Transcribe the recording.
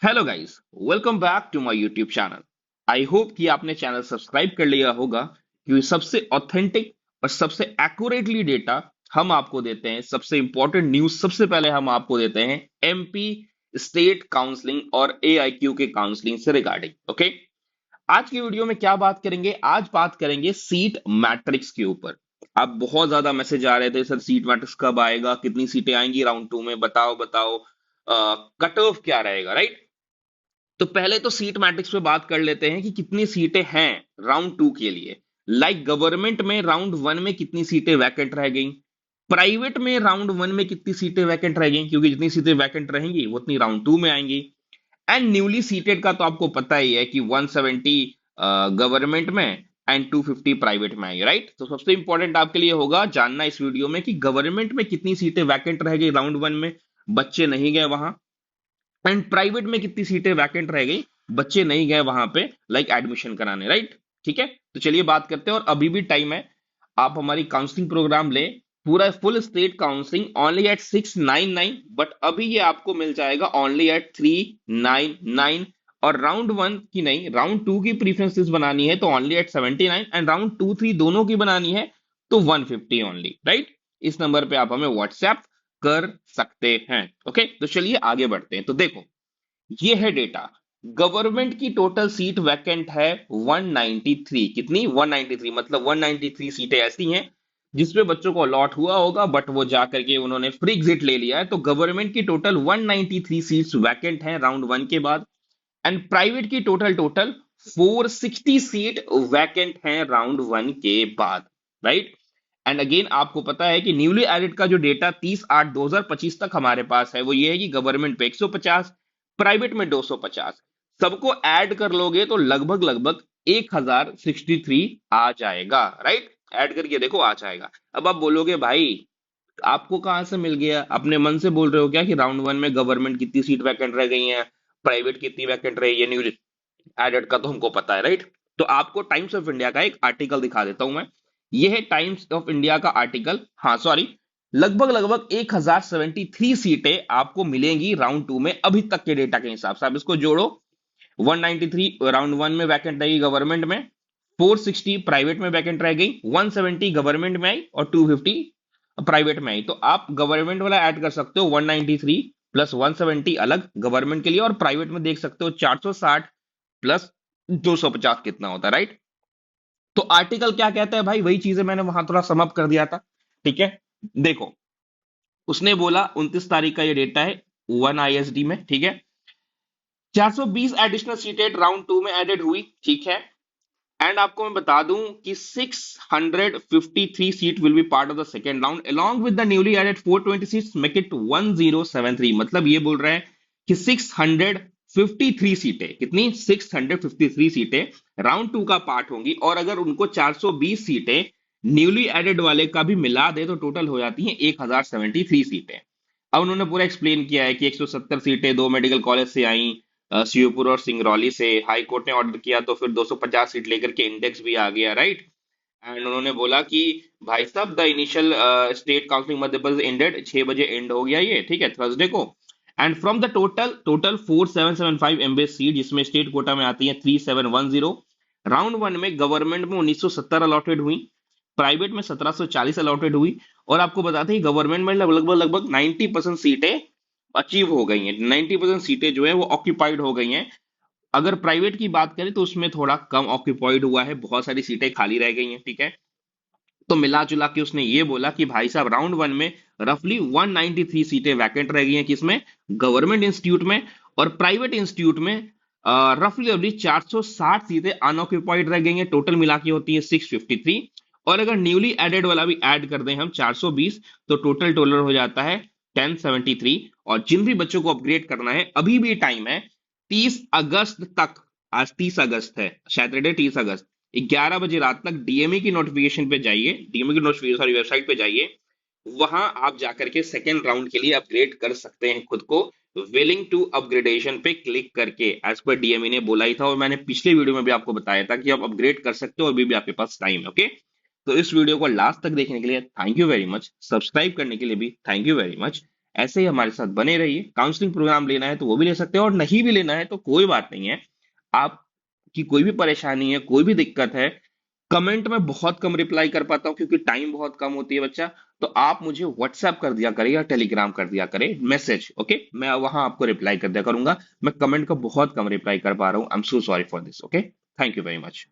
Hello guys, welcome back to my YouTube channel. I hope कि आपने channel subscribe कर लिया होगा, क्योंकि सबसे ऑथेंटिक और सबसे एक्यूरेटली डेटा हम आपको देते हैं। सबसे इंपॉर्टेंट न्यूज सबसे पहले हम आपको देते हैं एमपी स्टेट काउंसलिंग और एआईक्यू के काउंसलिंग से रिगार्डिंग। ओके, आज की वीडियो में क्या बात करेंगे? आज बात करेंगे सीट मैट्रिक्स के ऊपर। अब बहुत ज्यादा मैसेज आ रहे थे, सर सीट मैट्रिक्स कब आएगा, कितनी सीटें आएंगी राउंड टू में, बताओ बताओ, कट ऑफ क्या रहेगा, राइट? तो पहले तो सीट मैट्रिक्स पे बात कर लेते हैं कि कितनी सीटें हैं राउंड टू के लिए। लाइक गवर्नमेंट में राउंड वन में कितनी सीटें वैकेंट रह गई, प्राइवेट में राउंड वन में कितनी सीटें वैकेंट रह गई, क्योंकि जितनी सीटें वैकेंट रहेंगी वो उतनी राउंड टू में आएंगी। एंड न्यूली सीटेड का तो आपको पता ही है कि 170 गवर्नमेंट में एंड 250 प्राइवेट में आएगी, राइट? तो सबसे इंपॉर्टेंट आपके लिए होगा जानना इस वीडियो में कि गवर्नमेंट में कितनी सीटें वैकेंट रह गई राउंड वन में, बच्चे नहीं गए वहां। एंड प्राइवेट में कितनी सीटें वैकेंट रह गई, बच्चे नहीं गए वहां पे लाइक एडमिशन कराने, राइट? ठीक है, तो चलिए बात करते हैं। और अभी भी टाइम है, आप हमारी काउंसलिंग प्रोग्राम ले, पूरा full state counselling only at 699, but अभी ये आपको मिल जाएगा ओनली एट 399। और राउंड वन की नहीं, राउंड टू की प्रीफरेंसेस बनानी है तो only at 79, and round two three दोनों की बनानी है तो 150 ओनली, राइट? इस नंबर पे आप हमें व्हाट्सएप कर सकते हैं। ओके, तो चलिए आगे बढ़ते हैं। तो देखो, ये है डेटा। गवर्नमेंट की टोटल सीट वैकेंट है 193। कितनी? 193, मतलब 193 सीटें ऐसी हैं जिसपे बच्चों को अलॉट हुआ होगा, बट वो जाकर के उन्होंने फ्री एग्जिट ले लिया है। तो गवर्नमेंट की टोटल 193 सीट्स वैकेंट हैं राउंड वन के बाद। एंड प्राइवेट की टोटल टोटल 460 सीट वैकेंट हैं राउंड वन के बाद, राइट? एंड अगेन आपको पता है कि न्यूली एडेड का जो डेटा 30/8/2025 तक हमारे पास है वो ये है कि गवर्नमेंट पे 150, प्राइवेट में 250, सबको ऐड कर लोगे तो लगभग लगभग 1063 आ जाएगा, राइट? ऐड करके देखो आ जाएगा। अब आप बोलोगे भाई आपको कहां से मिल गया, अपने मन से बोल रहे हो क्या कि राउंड वन में गवर्नमेंट कितनी सीट वैकेंट रह गई है, प्राइवेट कितनी वैकेंट रही है? न्यूली एडेड का तो हमको पता है, राइट? तो आपको टाइम्स ऑफ इंडिया का एक आर्टिकल दिखा देता हूं मैं। ये है टाइम्स ऑफ इंडिया का आर्टिकल, हाँ सॉरी, लगभग लगभग 1073 सीटें आपको मिलेंगी राउंड टू में अभी तक के डेटा के हिसाब से। आप इसको जोड़ो, 193 राउंड वन में वैकेंट रहेगी गवर्नमेंट में, 460 प्राइवेट में वैकेंट रह गई, 170 गवर्नमेंट में आई और 250 प्राइवेट में आई। तो आप गवर्नमेंट वाला ऐड कर सकते हो 193 प्लस 170 अलग गवर्नमेंट के लिए, और प्राइवेट में देख सकते हो 460 प्लस 250 कितना होता है, राइट? तो आर्टिकल क्या कहता है भाई, वही चीजें मैंने वहां थोड़ा समअप कर दिया था। ठीक है, देखो, उसने बोला 29 तारीख का ये डेटा है 1 ISD में, ठीक है। 420 एडिशनल सीटें राउंड टू में एडेड हुई, ठीक है। एंड आपको मैं बता दूं कि 653 seat will be part of the second round along with the newly added 420 seats make it 1073। मतलब ये बोल रहे हैं कि 653 सीटें, कितनी? 653 सीटें राउंड टू का पार्ट होंगी। और अगर उनको 420 सीटें न्यूली एडेड वाले का भी मिला दे तो टोटल हो जाती हैं 1073 सीटें। अब उन्होंने पूरा एक्सप्लेन किया है कि 170 सीटें दो मेडिकल कॉलेज से आई, शिवपुर और सिंगरौली से। हाई कोर्ट ने ऑर्डर किया तो फिर 250 सीट लेकर के इंडेक्स भी आ गया, राइट? एंड उन्होंने बोला कि भाई साहब the initial state counselling Madhya Pradesh ended 6 बजे एंड हो गया ये, ठीक है, थर्सडे को। And from the total total 4775 MBS seat, जिसमें स्टेट कोटा में आती है 3710। राउंड वन में गवर्नमेंट में 1970 अलॉटेड हुई, प्राइवेट में 1740 अलॉटेड हुई। और आपको बताते हैं गवर्नमेंट में लगभग लगभग 90% सीटें अचीव हो गई हैं, 90% सीटें जो है वो ऑक्यूपाइड हो गई हैं। अगर प्राइवेट की बात करें तो उसमें थोड़ा कम ऑक्यूपाइड हुआ है, बहुत सारी सीटें खाली रह गई हैं, ठीक है। तो मिला जुला के उसने ये बोला कि भाई साहब राउंड वन में रफली 193 सीटें वैकेंट रह गई हैं, किसमें? गवर्नमेंट इंस्टीट्यूट में। और प्राइवेट इंस्टीट्यूट में रफली रफली 460 सीटें अनऑक्यूपाइड रह गई हैं, टोटल मिला के होती है 653। और अगर न्यूली एडेड वाला भी ऐड कर दें हम 420, तो टोटल टोटल हो जाता है 1073। और जिन भी बच्चों को अपग्रेड करना है अभी भी टाइम है, 30 अगस्त तक। आज 30 अगस्त है, सैटरडे 30 अगस्त 11 बजे रात तक डीएमई की नोटिफिकेशन पे जाइए, डीएमई की नोटिफिकेशन सॉरी वेबसाइट पे जाइए। वहां आप जाकर के सेकेंड राउंड के लिए अपग्रेड कर सकते हैं खुद को, विलिंग टू अपग्रेडेशन पे क्लिक करके, एज पर डीएमई ने बोला ही था। और मैंने पिछले वीडियो में भी आपको बताया था कि आप अपग्रेड कर सकते हो, अभी भी आपके पास टाइम है। ओके, तो इस वीडियो को लास्ट तक देखने के लिए thank you very much, subscribe करने के लिए भी थैंक यू वेरी मच। ऐसे ही हमारे साथ बने रहिए। काउंसलिंग प्रोग्राम लेना है तो वो भी ले सकते हैं, और नहीं भी लेना है तो कोई बात नहीं है। आपकी कोई भी परेशानी है, कोई भी दिक्कत है, कमेंट में बहुत कम रिप्लाई कर पाता हूँ क्योंकि टाइम बहुत कम होती है बच्चा। तो आप मुझे व्हाट्सएप कर दिया करें या टेलीग्राम कर दिया करें मैसेज, ओके, मैं वहां आपको रिप्लाई कर दिया करूंगा। मैं कमेंट का बहुत कम रिप्लाई कर पा रहा हूँ, I am so sorry for this, okay. Thank you very much.